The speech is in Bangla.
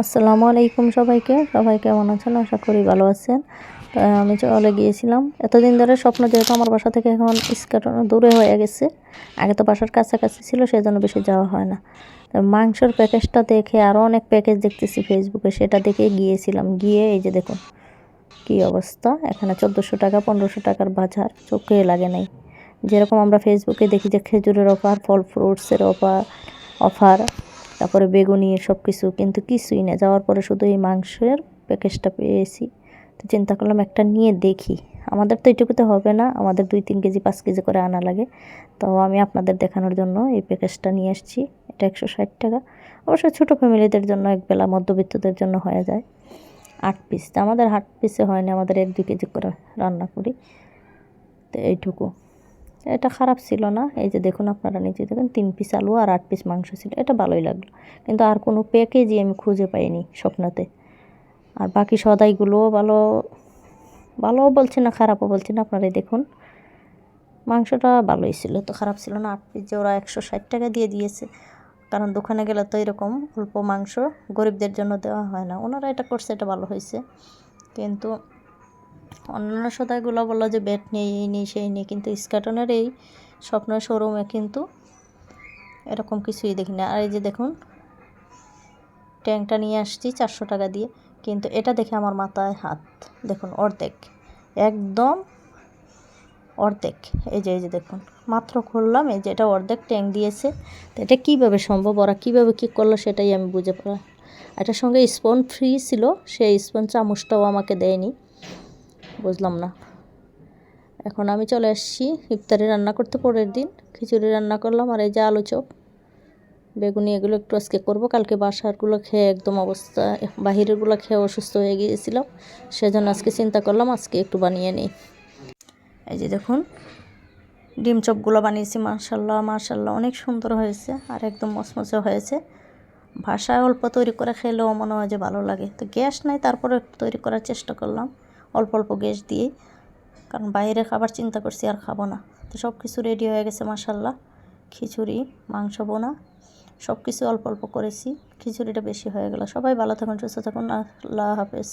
আসসালামু আলাইকুম সবাইকে। সবাই কেমন আছেন? আশা করি ভালো আছেন। তো আমি চলে গিয়েছিলাম। এতদিন ধরে স্বপ্ন, যেহেতু আমার বাসা থেকে এখন ইস্কাটন দূরে হয়ে গেছে। আগে তো বাসার কাছাকাছি ছিল, সেজন্য বেশি যাওয়া হয় না। তো মাংসের প্যাকেজটা দেখে আরও অনেক প্যাকেজ দেখতেছি ফেসবুকে, সেটা দেখে গিয়েছিলাম। গিয়ে এই যে দেখুন কী অবস্থা। এখানে 1400 টাকা 1500 টাকার বাজার চোখে লাগে নাই। যেরকম আমরা ফেসবুকে দেখি যে খেজুরের অফার, ফল ফ্রুটসের অফার, তারপরে বেগুনি, সব কিছু, কিন্তু কিছুই না। যাওয়ার পরে শুধু এই মাংসের প্যাকেজটা পেয়েছি। তো চিন্তা করলাম একটা নিয়ে দেখি। আমাদের তো এইটুকুতে হবে না, আমাদের 2-3 কেজি 5 কেজি করে আনা লাগে। তো আমি আপনাদের দেখানোর জন্য এই প্যাকেজটা নিয়ে আসছি। এটা 160 টাকা। অবশ্য ছোটো ফ্যামিলিদের জন্য, একবেলা মধ্যবিত্তদের জন্য হয়ে যায়। 8 পিস, আমাদের 8 পিসে হয় না, আমাদের 1-2 কেজি করে রান্না করি। তো এইটুকু, এটা খারাপ ছিল না। এই যে দেখুন, আপনারা নিচে দেখুন 3 পিস আলু আর 8 পিস মাংস ছিল। এটা ভালোই লাগলো, কিন্তু আর কোনো প্যাকেজই আমি খুঁজে পাইনি স্বপ্নতে। আর বাকি সদাইগুলোও ভালো, ভালোও বলছি না, খারাপও বলছি না। আপনারাই দেখুন, মাংসটা ভালোই ছিল, তো খারাপ ছিল না। 8 পিস যে ওরা 160 টাকা দিয়ে দিয়েছে, কারণ দোকানে গেলে তো এরকম অল্প মাংস গরিবদের জন্য দেওয়া হয় না। ওনারা এটা করছে, এটা ভালো হয়েছে। কিন্তু অন্যান্য সদাইগুলো বললো যে ব্যাট নেই, এই নেই, সেই নেই, কিন্তু ইস্কাটনের এই স্বপ্নের শোরুমে কিন্তু এরকম কিছুই দেখি না। আর এই যে দেখুন, ট্যাংটা নিয়ে আসছি 400 টাকা দিয়ে, কিন্তু এটা দেখে আমার মাথায় হাত। দেখুন অর্ধেক, একদম অর্ধেক। এই যে দেখুন, মাত্র খুললাম, এই যে এটা অর্ধেক ট্যাং দিয়েছে। তো এটা কীভাবে সম্ভব, ওরা কীভাবে কী করলো সেটাই আমি বুঝে পেলাম। এটার সঙ্গে স্পুন ফ্রি ছিল, সেই স্পুন চামচটাও আমাকে দেয়নি, বুঝলাম না। এখন আমি চলে আসছি ইফতারি রান্না করতে। পরের দিন খিচুড়ি রান্না করলাম, আর এই যে আলু চপ, বেগুনি, এগুলো একটু আজকে করবো। কালকে বাসারগুলো খেয়ে একদম অবস্থা, বাহিরেরগুলো খেয়ে অসুস্থ হয়ে গিয়েছিলাম, সেজন্য আজকে চিন্তা করলাম আজকে একটু বানিয়ে নিই। এই যে দেখুন, ডিম চপগুলো বানিয়েছি। মাশাল্লাহ মাশাল্লাহ, অনেক সুন্দর হয়েছে, আর একদম মচমচে হয়েছে। বাসায় অল্প তৈরি করে খেলেও মনে হয় যে ভালো লাগে। তো গ্যাস নাই, তারপরে তৈরি করার চেষ্টা করলাম অল্প অল্প গ্যাস দিয়েই, কারণ বাইরে খাবার চিন্তা করছি আর খাবো না। তো সব কিছু রেডি হয়ে গেছে মাশাল্লাহ। খিচুড়ি, মাংস বোনা, সব কিছু অল্প অল্প করেছি। খিচুড়িটা বেশি হয়ে গেল। সবাই ভালো থাকুন, সুস্থ থাকুন। আল্লাহ হাফেজ।